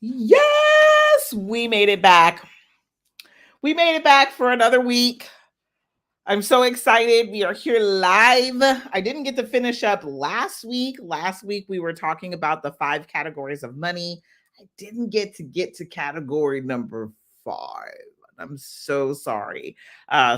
Yes, we made it back. We made it back for another week. I'm so excited. We are here live. I didn't get to finish up last week. Last week we were talking about the 5 categories of money. I didn't get to category number 5. I'm so sorry.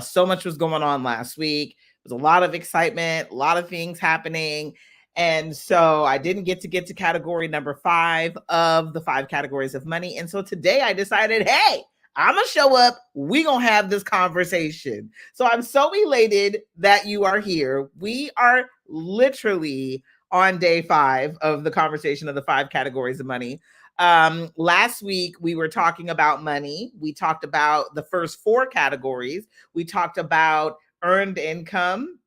So much was going on last week. It was a lot of excitement, a lot of things happening. And so I didn't get to category number 5 of the 5 categories of money. And so today I decided, hey, I'm going to show up. We going to have this conversation. So I'm so elated that you are here. We are literally on day 5 of the conversation of the 5 categories of money. Last week we were talking about money. We talked about the first 4 categories. We talked about earned income,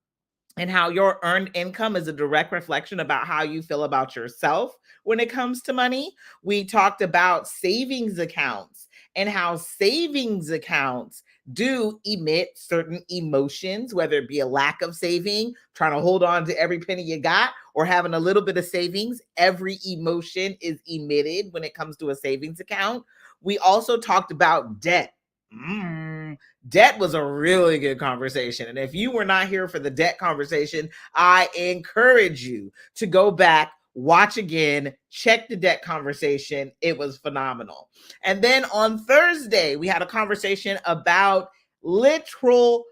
and how your earned income is a direct reflection about how you feel about yourself when it comes to money. We talked about savings accounts and how savings accounts do emit certain emotions, whether it be a lack of saving, trying to hold on to every penny you got, or having a little bit of savings. Every emotion is emitted when it comes to a savings account. We also talked about debt. Debt was a really good conversation. And if you were not here for the debt conversation, I encourage you to go back, watch again, check the debt conversation. It was phenomenal. And then on Thursday, we had a conversation about literal,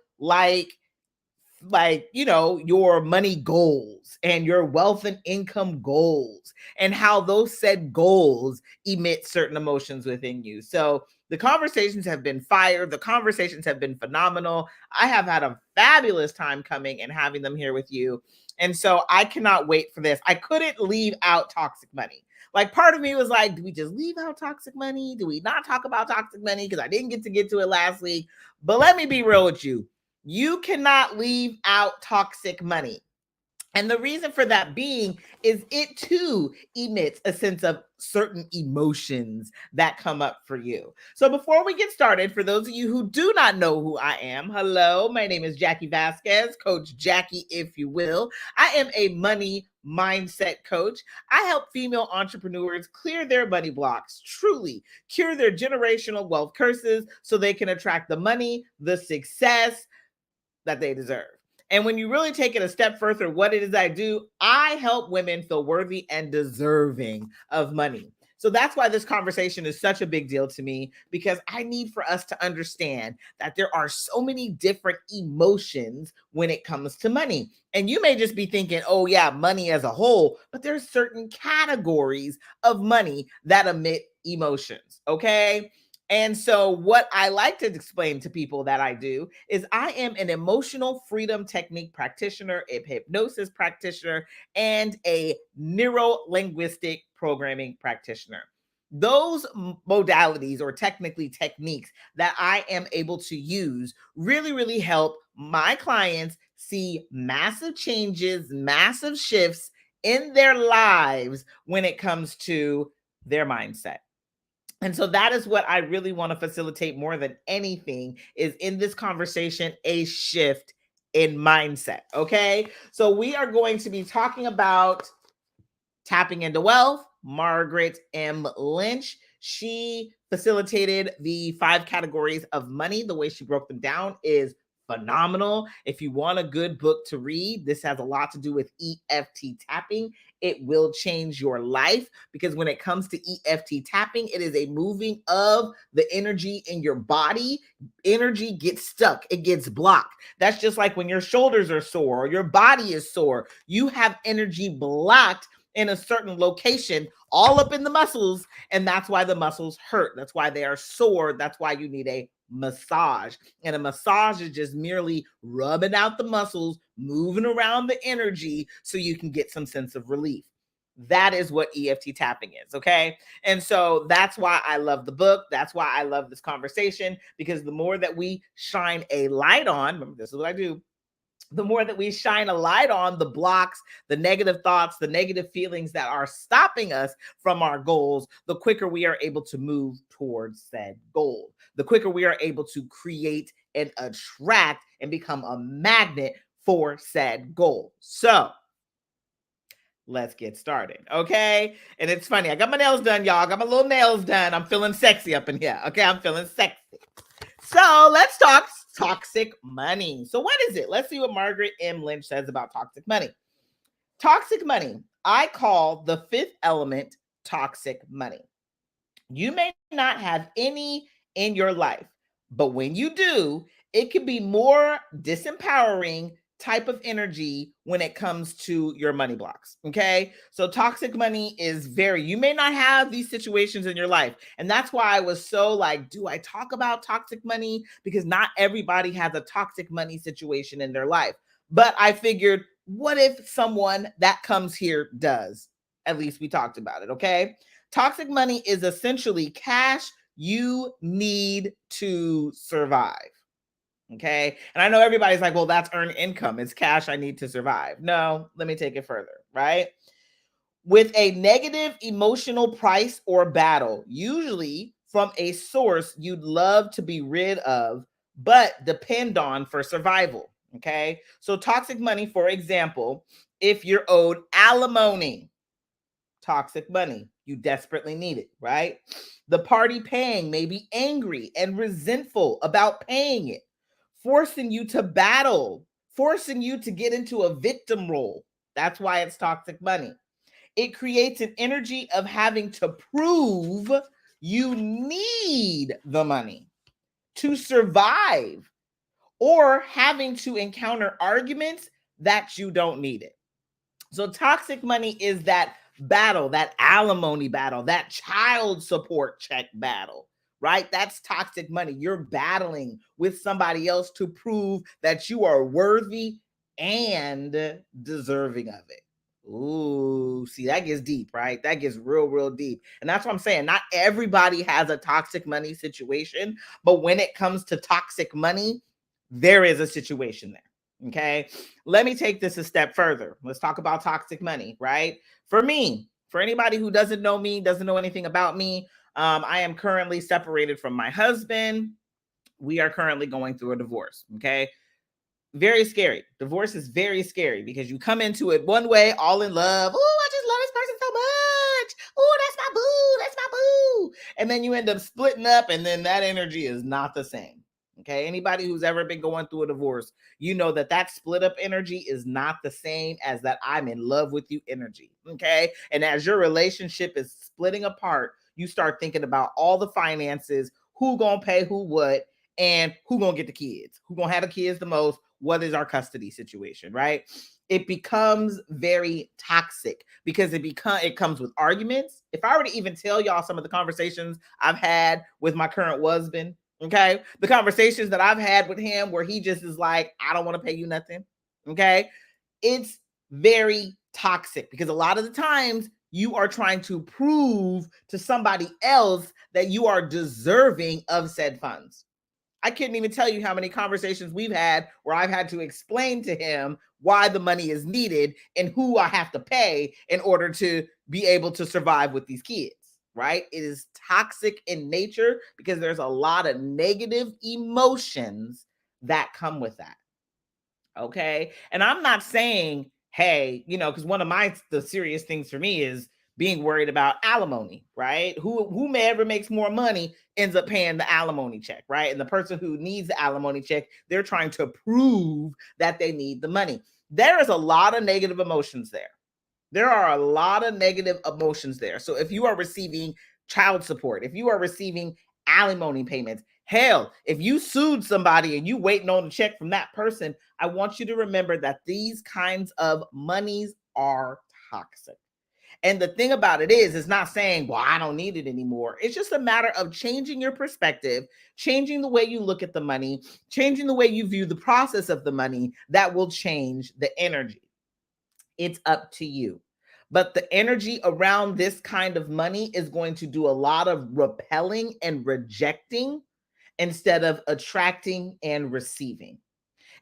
your money goals and your wealth and income goals, and how those said goals emit certain emotions within you. So the conversations have been fire. The conversations have been phenomenal. I have had a fabulous time coming and having them here with you. And so I cannot wait for this. I couldn't leave out toxic money. Like, part of me was like, do we just leave out toxic money? Do we not talk about toxic money? Because I didn't get to it last week. But let me be real with you. You cannot leave out toxic money. And the reason for that being is it too emits a sense of certain emotions that come up for you. So before we get started, for those of you who do not know who I am, hello, my name is Jackie Vasquez, Coach Jackie, if you will. I am a money mindset coach. I help female entrepreneurs clear their money blocks, truly cure their generational wealth curses so they can attract the money, the success that they deserve. And when you really take it a step further, what it is I do, I help women feel worthy and deserving of money. So that's why this conversation is such a big deal to me, because I need for us to understand that there are so many different emotions when it comes to money. And you may just be thinking, oh, yeah, money as a whole, but there's certain categories of money that emit emotions. Okay. And so, what I like to explain to people that I do is I am an emotional freedom technique practitioner, a hypnosis practitioner, and a neuro linguistic programming practitioner. Those modalities, or technically techniques, that I am able to use really, really help my clients see massive changes, massive shifts in their lives when it comes to their mindset. And so that is what I really want to facilitate more than anything, is in this conversation, a shift in mindset. Okay. So we are going to be talking about tapping into wealth. Margaret M. Lynch, she facilitated the 5 categories of money. The way she broke them down is phenomenal. If you want a good book to read, this has a lot to do with EFT tapping. It will change your life, because when it comes to EFT tapping, it is a moving of the energy in your body. Energy gets stuck, it gets blocked. That's just like when your shoulders are sore or your body is sore. You have energy blocked in a certain location, all up in the muscles, and that's why the muscles hurt. That's why they are sore. That's why you need a massage. And a massage is just merely rubbing out the muscles, moving around the energy so you can get some sense of relief. That is what EFT tapping is, okay? And so that's why I love the book. That's why I love this conversation, because the more that we shine a light on, remember, this is what I do, the more that we shine a light on the blocks, the negative thoughts, the negative feelings that are stopping us from our goals, the quicker we are able to move towards said goal, the quicker we are able to create and attract and become a magnet for said goal. So Let's get started. Okay. And it's funny. I got my nails done, y'all. I got my little nails done. I'm feeling sexy up in here. Okay. I'm feeling sexy. So let's talk toxic money. So, what is it? Let's see what Margaret M. Lynch says about toxic money. Toxic money, I call the fifth element toxic money. You may not have any in your life, but when you do, it can be more disempowering type of energy when it comes to your money blocks. Okay. So toxic money is you may not have these situations in your life. And that's why I was so like, do I talk about toxic money? Because not everybody has a toxic money situation in their life. But I figured, what if someone that comes here does? At least we talked about it. Okay. Toxic money is essentially cash you need to survive. Okay. And I know everybody's like, well, that's earned income. It's cash I need to survive. No, let me take it further, right? With a negative emotional price or battle, usually from a source you'd love to be rid of, but depend on for survival. Okay. So, toxic money, for example, if you're owed alimony, toxic money. You desperately need it, right? The party paying may be angry and resentful about paying it, forcing you to battle, forcing you to get into a victim role. That's why it's toxic money. It creates an energy of having to prove you need the money to survive, or having to encounter arguments that you don't need it. So toxic money is that battle, that alimony battle, that child support check battle, right? That's toxic money. You're battling with somebody else to prove that you are worthy and deserving of it. Ooh, see, that gets deep, right? That gets real, real deep. And that's what I'm saying. Not everybody has a toxic money situation, but when it comes to toxic money, there is a situation there. Okay. Let me take this a step further. Let's talk about toxic money, right? For me, for anybody who doesn't know me, doesn't know anything about me, I am currently separated from my husband. We are currently going through a divorce. Okay. Very scary. Divorce is very scary because you come into it one way, all in love. Oh, I just love this person so much. Oh, that's my boo. That's my boo. And then you end up splitting up, and then that energy is not the same. Okay. Anybody who's ever been going through a divorce, you know that that split up energy is not the same as that I'm in love with you energy. Okay. And as your relationship is splitting apart, you start thinking about all the finances, who gonna pay who what, and who gonna get the kids, who gonna have the kids the most, what is our custody situation, right? It becomes very toxic because it comes with arguments. If I were to even tell y'all some of the conversations I've had with my current husband, okay, the conversations that I've had with him where he just is like, I don't want to pay you nothing, okay, it's very toxic because a lot of the times you are trying to prove to somebody else that you are deserving of said funds. I couldn't even tell you how many conversations we've had where I've had to explain to him why the money is needed and who I have to pay in order to be able to survive with these kids, right? It is toxic in nature because there's a lot of negative emotions that come with that. Okay. And I'm not saying, hey, because one of the serious things for me is being worried about alimony, right? Whomever makes more money ends up paying the alimony check, right? And the person who needs the alimony check, they're trying to prove that they need the money. There is a lot of negative emotions there. There are a lot of negative emotions there. So if you are receiving child support, if you are receiving alimony payments, hell, if you sued somebody and you waiting on a check from that person, I want you to remember that these kinds of monies are toxic. And the thing about it is, it's not saying, well, I don't need it anymore. It's just a matter of changing your perspective, changing the way you look at the money, changing the way you view the process of the money that will change the energy. It's up to you. But the energy around this kind of money is going to do a lot of repelling and rejecting instead of attracting and receiving.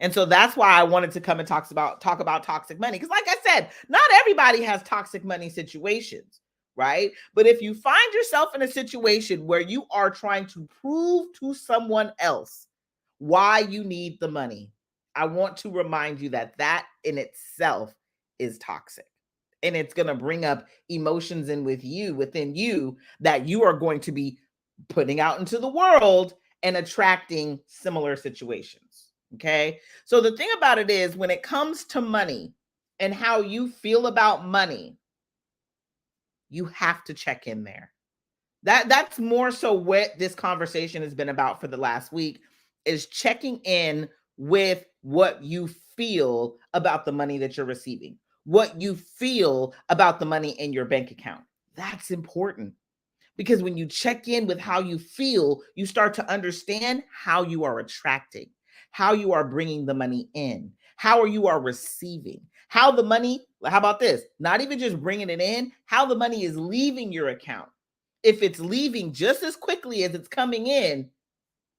And so that's why I wanted to come and talk about toxic money. Because like I said, not everybody has toxic money situations, right? But if you find yourself in a situation where you are trying to prove to someone else why you need the money, I want to remind you that that in itself is toxic. And it's going to bring up emotions within you that you are going to be putting out into the world and attracting similar situations. Okay. So the thing about it is, when it comes to money and how you feel about money, you have to check in there. That's more so what this conversation has been about for the last week, is checking in with what you feel about the money that you're receiving, what you feel about the money in your bank account. That's important, because when you check in with how you feel, you start to understand how you are attracting, how you are bringing the money in, how you are receiving, how the money, how about this? Not even just bringing it in, how the money is leaving your account. If it's leaving just as quickly as it's coming in,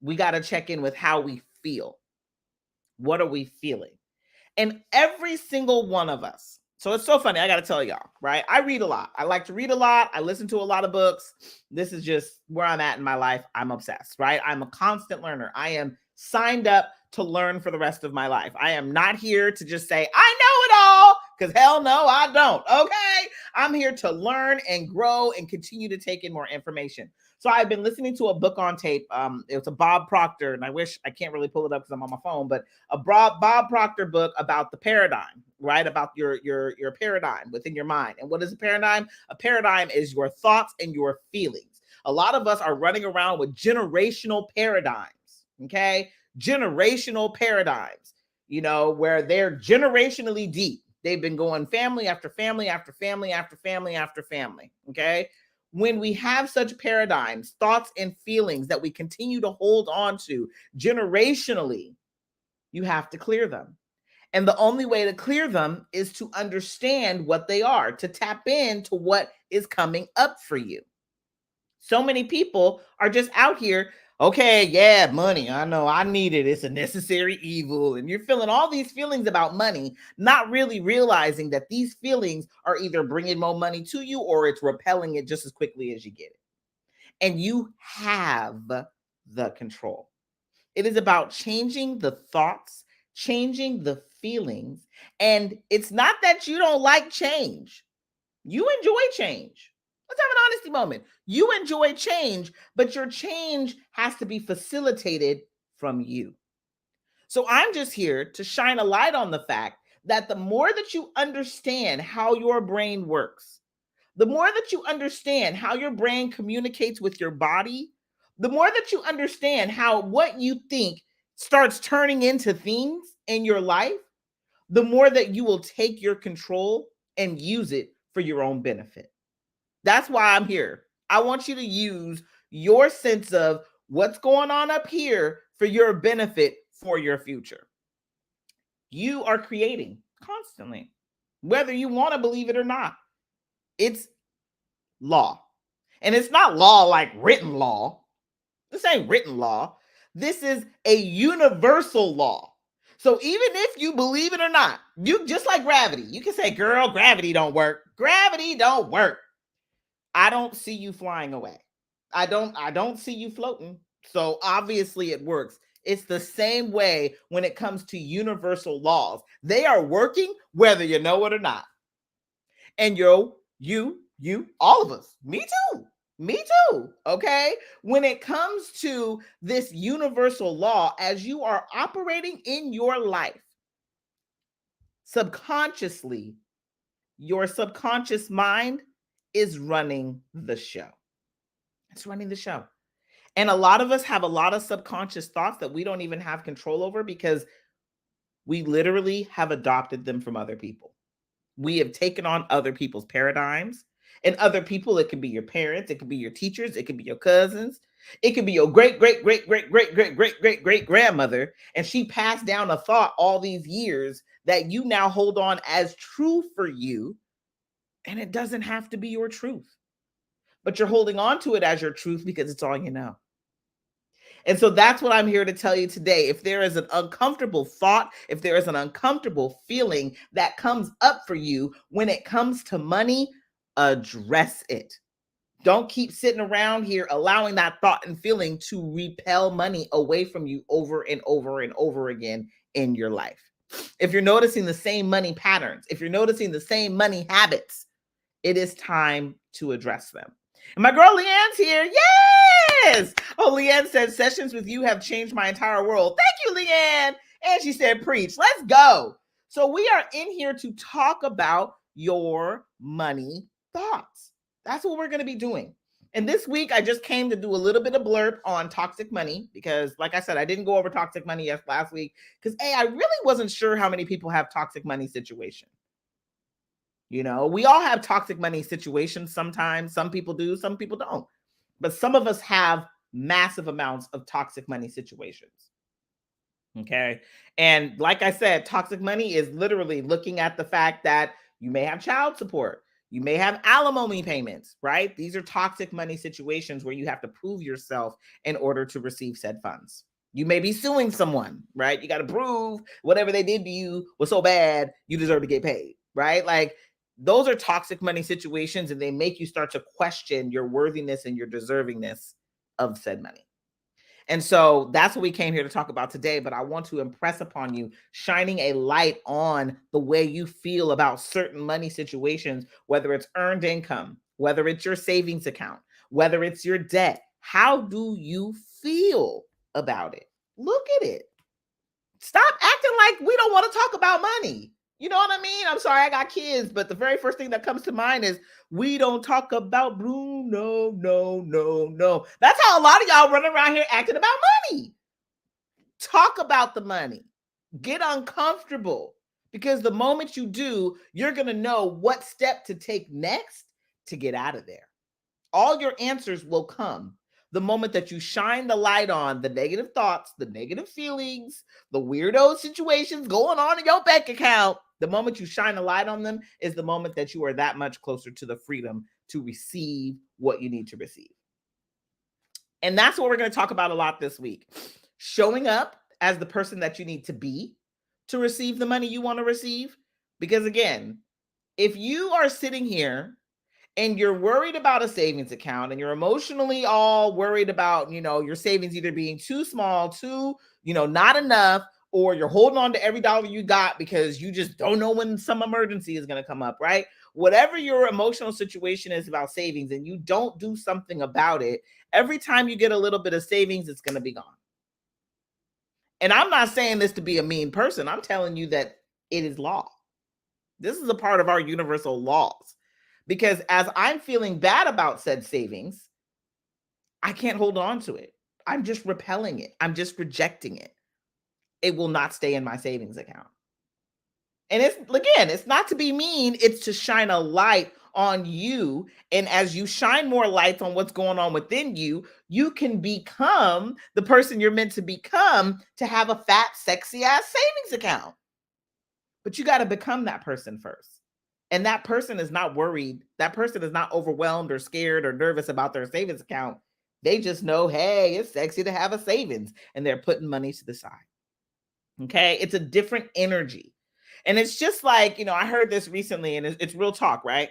we got to check in with how we feel. What are we feeling? And every single one of us. So it's so funny. I got to tell y'all, right? I read a lot. I like to read a lot. I listen to a lot of books. This is just where I'm at in my life. I'm obsessed, right? I'm a constant learner. I am signed up to learn for the rest of my life. I am not here to just say, I know it all, because hell no, I don't. Okay. I'm here to learn and grow and continue to take in more information. So I've been listening to a book on tape. It's a Bob Proctor, and I can't really pull it up because I'm on my phone, but a Bob Proctor book about the paradigm, right? About your paradigm within your mind. And what is a paradigm? A paradigm is your thoughts and your feelings. A lot of us are running around with generational paradigms, okay? Generational paradigms, where they're generationally deep. They've been going family after family after family after family after family, okay? When we have such paradigms, thoughts, and feelings that we continue to hold on to generationally, you have to clear them. And the only way to clear them is to understand what they are, to tap into what is coming up for you. So many people are just out here, okay, yeah, money, I know, I need it, it's a necessary evil. And you're feeling all these feelings about money, not really realizing that these feelings are either bringing more money to you or it's repelling it just as quickly as you get it. And you have the control. It is about changing the thoughts, changing the feelings. And it's not that you don't like change. You enjoy change. Let's have an honesty moment. You enjoy change, but your change has to be facilitated from you. So I'm just here to shine a light on the fact that the more that you understand how your brain works, the more that you understand how your brain communicates with your body, the more that you understand how what you think starts turning into things in your life, the more that you will take your control and use it for your own benefit. That's why I'm here. I want you to use your sense of what's going on up here for your benefit for your future. You are creating constantly, whether you want to believe it or not. It's law. And it's not law like written law. This ain't written law. This is a universal law. So even if you believe it or not, you just like gravity, you can say, girl, gravity don't work. Gravity don't work. I don't see you flying away. I don't see you floating. So obviously it works. It's the same way when it comes to universal laws. They are working whether you know it or not. And all of us, me too, okay? When it comes to this universal law, as you are operating in your life, subconsciously, your subconscious mind is running the show. It's running the show. And a lot of us have a lot of subconscious thoughts that we don't even have control over because we literally have adopted them from other people. We have taken on other people's paradigms. And other people, it could be your parents, it could be your teachers, it could be your cousins, it could be your great, great, great, great, great, great, great, great, great grandmother. And she passed down a thought all these years that you now hold on as true for you. And it doesn't have to be your truth, but you're holding on to it as your truth because it's all you know. And so that's what I'm here to tell you today. If there is an uncomfortable thought, if there is an uncomfortable feeling that comes up for you when it comes to money, address it. Don't keep sitting around here allowing that thought and feeling to repel money away from you over and over and over again in your life. if you're noticing the same money patterns, if you're noticing the same money habits, it is time to address them. And my girl Leanne's here. Yes! Oh, Leanne said, sessions with you have changed my entire world. Thank you, Leanne. And she said, preach. Let's go. So we are in here to talk about your money thoughts. That's what we're going to be doing. And this week, I just came to do a little bit of blurb on toxic money because, like I said, I didn't go over toxic money last week because, I really wasn't sure how many people have toxic money situation. You know, we all have toxic money situations sometimes. Some people do, some people don't. But some of us have massive amounts of toxic money situations. Okay. And like I said, toxic money is literally looking at the fact that you may have child support, you may have alimony payments, right? These are toxic money situations where you have to prove yourself in order to receive said funds. You may be suing someone, right? You got to prove whatever they did to you was so bad, you deserve to get paid, right? Like those are toxic money situations, and they make you start to question your worthiness and your deservingness of said money. And so that's what we came here to talk about today. But I want to impress upon you, shining a light on the way you feel about certain money situations, whether it's earned income, whether it's your savings account, whether it's your debt. How do you feel about it? Look at it. Stop acting like we don't want to talk about money. You know what I mean? I'm sorry, I got kids, but the very first thing that comes to mind is we don't talk about blue. No, no, no, no. That's how a lot of y'all running around here acting about money. Talk about the money. Get uncomfortable, because the moment you do, you're going to know what step to take next to get out of there. All your answers will come the moment that you shine the light on the negative thoughts, the negative feelings, the weirdo situations going on in your bank account. The moment you shine a light on them is the moment that you are that much closer to the freedom to receive what you need to receive. And that's what we're going to talk about a lot this week. Showing up as the person that you need to be to receive the money you want to receive. Because again, if you are sitting here and you're worried about a savings account and you're emotionally all worried about, your savings either being too small, too, not enough, or you're holding on to every dollar you got because you just don't know when some emergency is going to come up, right? Whatever your emotional situation is about savings and you don't do something about it, every time you get a little bit of savings, it's going to be gone. And I'm not saying this to be a mean person. I'm telling you that it is law. This is a part of our universal laws. Because as I'm feeling bad about said savings, I can't hold on to it. I'm just repelling it. I'm just rejecting it. It will not stay in my savings account. And it's not to be mean. It's to shine a light on you. And as you shine more lights on what's going on within you, you can become the person you're meant to become to have a fat, sexy ass savings account. But you got to become that person first. And that person is not worried. That person is not overwhelmed or scared or nervous about their savings account. They just know, hey, it's sexy to have a savings, and they're putting money to the side. Okay. It's a different energy. And it's just like, I heard this recently, and it's real talk, right?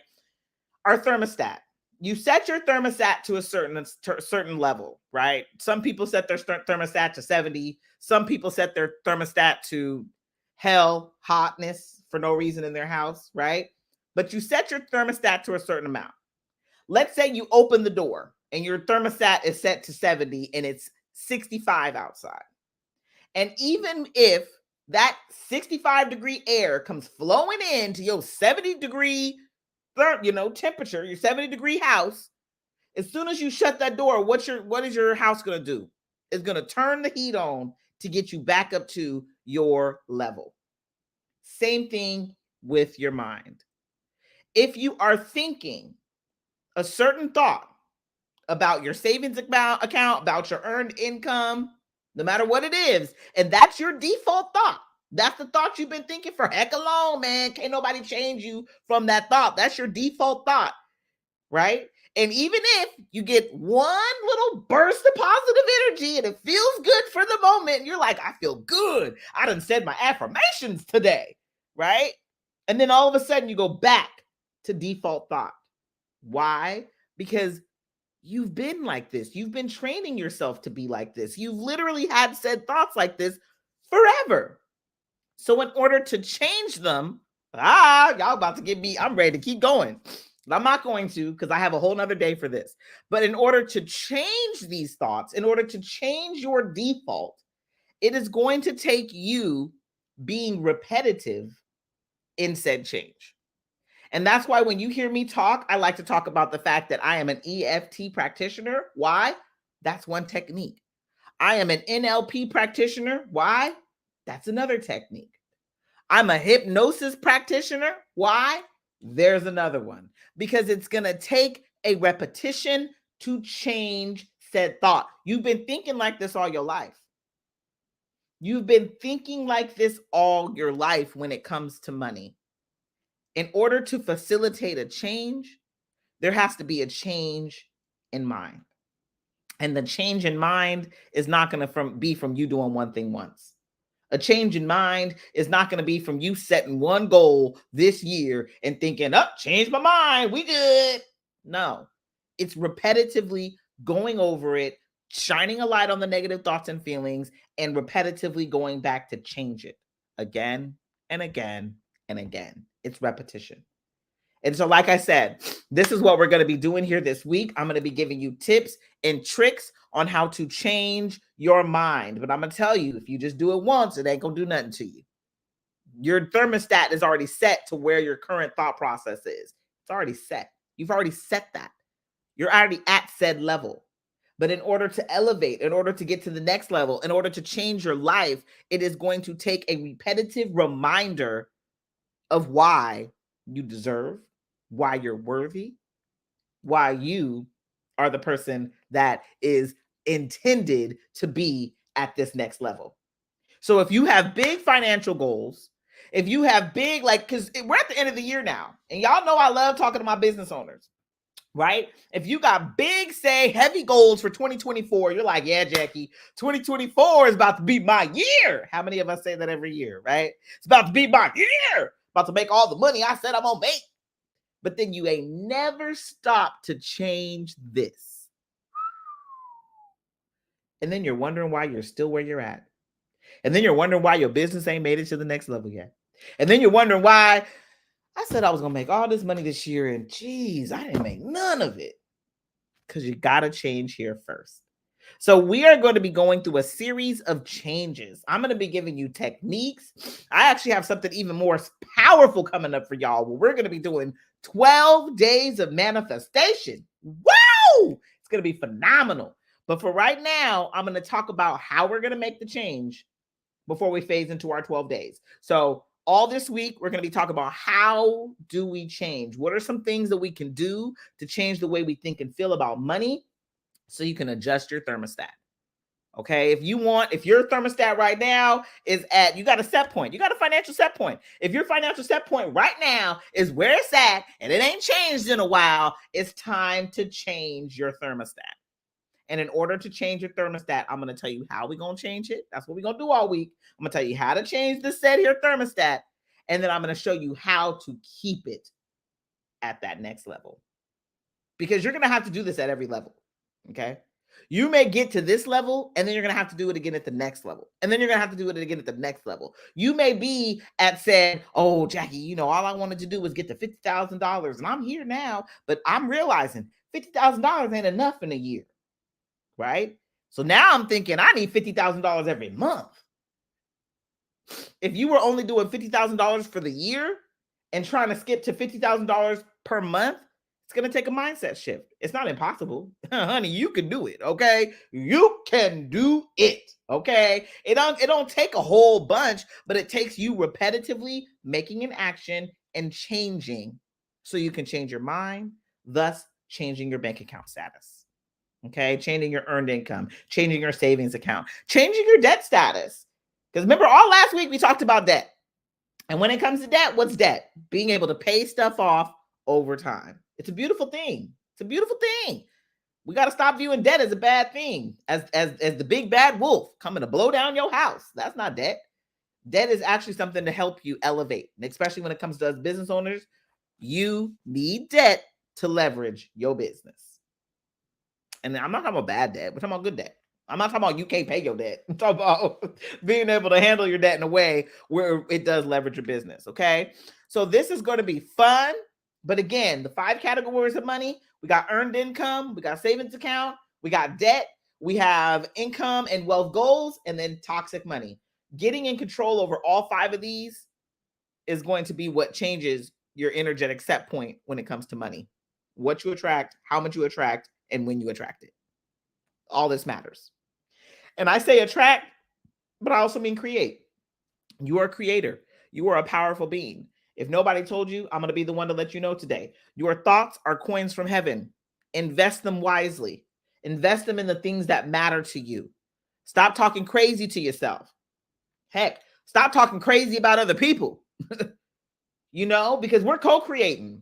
Our thermostat. You set your thermostat to a certain level, right? Some people set their thermostat to 70. Some people set their thermostat to hell, hotness for no reason in their house, right? But you set your thermostat to a certain amount. Let's say you open the door and your thermostat is set to 70 and it's 65 outside. And even if that 65-degree air comes flowing into your 70-degree temperature, your 70-degree house, as soon as you shut that door, what is your house going to do? It's going to turn the heat on to get you back up to your level. Same thing with your mind. If you are thinking a certain thought about your savings account, about your earned income, no matter what it is, and that's your default thought, that's the thought you've been thinking for heck alone, man. Can't nobody change you from that thought. That's your default thought, right? And even if you get one little burst of positive energy and it feels good for the moment, and you're like, I feel good. I done said my affirmations today, right? And then all of a sudden you go back to default thought. Why? Because you've been like this. You've been training yourself to be like this. You've literally had said thoughts like this forever. So in order to change them, y'all about to get me, I'm ready to keep going. I'm not going to, because I have a whole nother day for this. But in order to change these thoughts, in order to change your default, it is going to take you being repetitive in said change. And that's why when you hear me talk, I like to talk about the fact that I am an EFT practitioner. Why? That's one technique. I am an NLP practitioner. Why? That's another technique. I'm a hypnosis practitioner. Why? There's another one. Because it's going to take a repetition to change said thought. You've been thinking like this all your life. You've been thinking like this all your life when it comes to money. In order to facilitate a change, there has to be a change in mind. And the change in mind is not going to be from you doing one thing once. A change in mind is not going to be from you setting one goal this year and thinking, oh, change my mind, we good. No, it's repetitively going over it, shining a light on the negative thoughts and feelings, and repetitively going back to change it again and again and again. It's repetition. And so, like I said, this is what we're going to be doing here this week. I'm going to be giving you tips and tricks on how to change your mind. But I'm going to tell you, if you just do it once, it ain't going to do nothing to you. Your thermostat is already set to where your current thought process is. It's already set. You've already set that. You're already at said level. But in order to elevate, in order to get to the next level, in order to change your life, it is going to take a repetitive reminder of why you deserve, why you're worthy, why you are the person that is intended to be at this next level. So if you have big financial goals, if you have big, because we're at the end of the year now, and y'all know I love talking to my business owners, right? If you got big, say, heavy goals for 2024, you're like, yeah, Jackie, 2024 is about to be my year. How many of us say that every year, right? It's about to be my year. About to make all the money I said I'm gonna make. But then you ain't never stopped to change this. And then you're wondering why you're still where you're at. And then you're wondering why your business ain't made it to the next level yet. And then you're wondering why I said I was gonna make all this money this year, and geez, I didn't make none of it. Because you gotta change here first. So we are going to be going through a series of changes. I'm going to be giving you techniques. I actually have something even more powerful coming up for y'all. We're going to be doing 12 days of manifestation. Wow! It's going to be phenomenal. But for right now, I'm going to talk about how we're going to make the change before we phase into our 12 days. So all this week, we're going to be talking about how do we change? What are some things that we can do to change the way we think and feel about money? So you can adjust your thermostat. Okay. If your thermostat right now is you got a set point, you got a financial set point. If your financial set point right now is where it's at and it ain't changed in a while, it's time to change your thermostat. And in order to change your thermostat, I'm going to tell you how we're going to change it. That's what we're going to do all week. I'm going to tell you how to change the set here thermostat. And then I'm going to show you how to keep it at that next level. Because you're going to have to do this at every level. Okay. You may get to this level and then you're going to have to do it again at the next level. And then you're going to have to do it again at the next level. You may be at said, oh, Jackie, all I wanted to do was get to $50,000 and I'm here now, but I'm realizing $50,000 ain't enough in a year. Right? So now I'm thinking I need $50,000 every month. If you were only doing $50,000 for the year and trying to skip to $50,000 per month, it's going to take a mindset shift. It's not impossible. Honey, you can do it, okay? You can do it, okay? It don't take a whole bunch, but it takes you repetitively making an action and changing so you can change your mind, thus changing your bank account status, okay? Changing your earned income, changing your savings account, changing your debt status. Because remember, all last week we talked about debt. And when it comes to debt, what's debt? Being able to pay stuff off over time. It's a beautiful thing. It's a beautiful thing. We got to stop viewing debt as a bad thing, as the big bad wolf coming to blow down your house. That's not debt. Debt is actually something to help you elevate. And especially when it comes to us business owners, you need debt to leverage your business. And I'm not talking about bad debt. We're talking about good debt. I'm not talking about you can't pay your debt. I'm talking about being able to handle your debt in a way where it does leverage your business. Okay. So this is going to be fun. But again, the 5 categories of money, we got earned income, we got savings account, we got debt, we have income and wealth goals, and then toxic money. Getting in control over all 5 of these is going to be what changes your energetic set point when it comes to money. What you attract, how much you attract, and when you attract it. All this matters. And I say attract, but I also mean create. You are a creator. You are a powerful being. If nobody told you, I'm going to be the one to let you know today. Your thoughts are coins from heaven. Invest them wisely. Invest them in the things that matter to you. Stop talking crazy to yourself. Heck, stop talking crazy about other people. Because we're co-creating.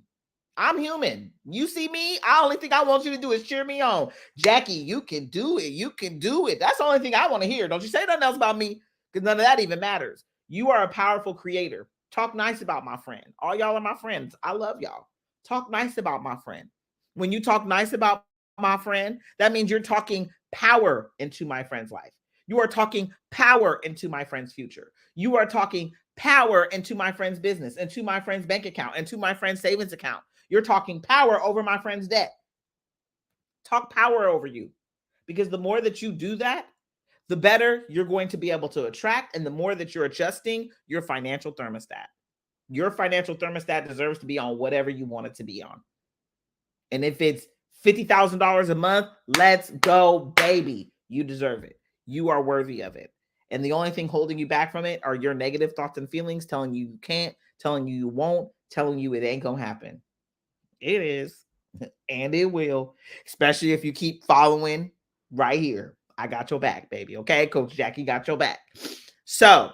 I'm human. You see me, the only thing I want you to do is cheer me on. Jackie, you can do it. You can do it. That's the only thing I want to hear. Don't you say nothing else about me, because none of that even matters. You are a powerful creator. Talk nice about my friend. All y'all are my friends. I love y'all. Talk nice about my friend. When you talk nice about my friend, that means you're talking power into my friend's life. You are talking power into my friend's future. You are talking power into my friend's business, into my friend's bank account, into my friend's savings account. You're talking power over my friend's debt. Talk power over you. Because the more that you do that, the better you're going to be able to attract, and the more that you're adjusting your financial thermostat. Your financial thermostat deserves to be on whatever you want it to be on. And if it's $50,000 a month, let's go, baby. You deserve it. You are worthy of it. And the only thing holding you back from it are your negative thoughts and feelings telling you you can't, telling you you won't, telling you it ain't going to happen. It is, and it will, especially if you keep following right here. I got your back, baby. Okay, Coach Jackie got your back. So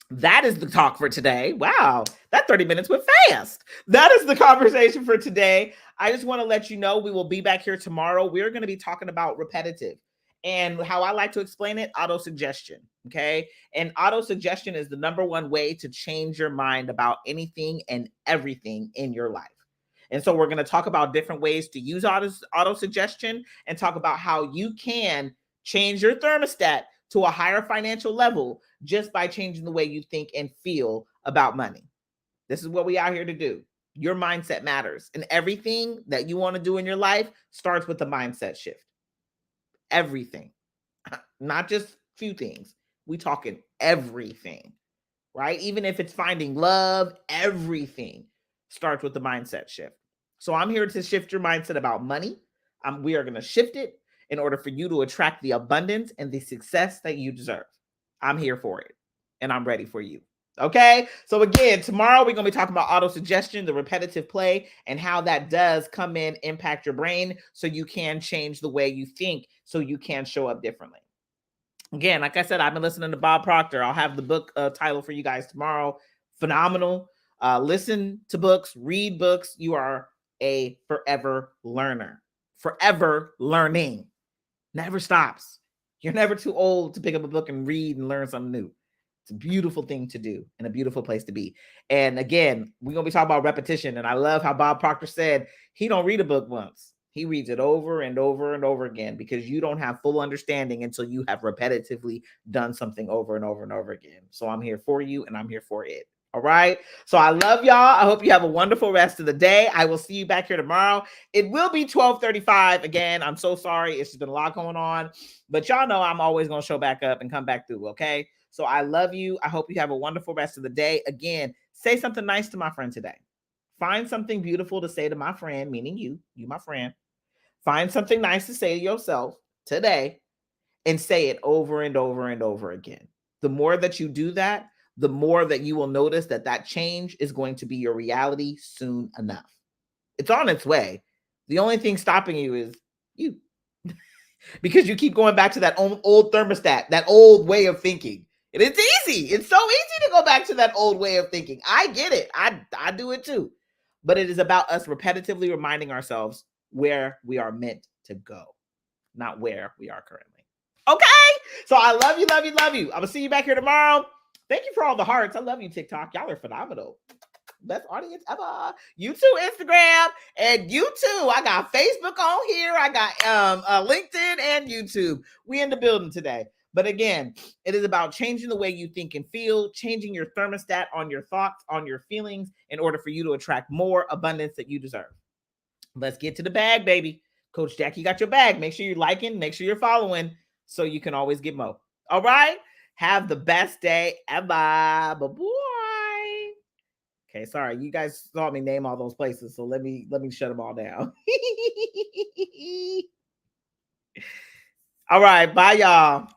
that is the talk for today. Wow, that 30 minutes went fast. That is the conversation for today. I just want to let you know we will be back here tomorrow. We're going to be talking about repetitive. And how I like to explain it, auto-suggestion, okay? And auto-suggestion is the number one way to change your mind about anything and everything in your life. And so we're going to talk about different ways to use auto-suggestion and talk about how you can change your thermostat to a higher financial level just by changing the way you think and feel about money. This is what we out here to do. Your mindset matters. And everything that you want to do in your life starts with the mindset shift. Everything. Not just few things. We talking everything, right? Even if it's finding love, everything starts with the mindset shift. So I'm here to shift your mindset about money. We are going to shift it in order for you to attract the abundance and the success that you deserve. I'm here for it, and I'm ready for you. Okay. So again, tomorrow we're going to be talking about auto-suggestion, the repetitive play, and how that does come in, impact your brain so you can change the way you think so you can show up differently. Again, like I said, I've been listening to Bob Proctor. I'll have the book title for you guys tomorrow. Phenomenal. Listen to books, read books. You are a forever learner. Forever learning. Never stops. You're never too old to pick up a book and read and learn something new. It's a beautiful thing to do and a beautiful place to be. And again, we're going to be talking about repetition. And I love how Bob Proctor said he don't read a book once. He reads it over and over and over again, because you don't have full understanding until you have repetitively done something over and over and over again. So I'm here for you, and I'm here for it. All right. So I love y'all. I hope you have a wonderful rest of the day. I will see you back here tomorrow. It will be 12:35 again. I'm so sorry. It's just been a lot going on, but y'all know I'm always going to show back up and come back through. Okay. So I love you. I hope you have a wonderful rest of the day. Again, say something nice to my friend today. Find something beautiful to say to my friend, meaning you, my friend. Find something nice to say to yourself today and say it over and over and over again. The more that you do that, the more that you will notice that that change is going to be your reality soon enough. It's on its way. The only thing stopping you is you. Because you keep going back to that old thermostat, that old way of thinking. And it's easy. It's so easy to go back to that old way of thinking. I get it. I do it too. But it is about us repetitively reminding ourselves where we are meant to go, not where we are currently. Okay? So I love you, love you, love you. I will see you back here tomorrow. Thank you for all the hearts. I love you, TikTok. Y'all are phenomenal. Best audience ever. You too, Instagram, and you too. I got Facebook on here. I got LinkedIn and YouTube. We in the building today. But again, it is about changing the way you think and feel, changing your thermostat on your thoughts, on your feelings, in order for you to attract more abundance that you deserve. Let's get to the bag, baby. Coach Jackie got your bag. Make sure you're liking, make sure you're following, so you can always get more. All right. Have the best day ever. Bye-bye. Okay, sorry. You guys saw me name all those places, so let me shut them all down. All right, bye y'all.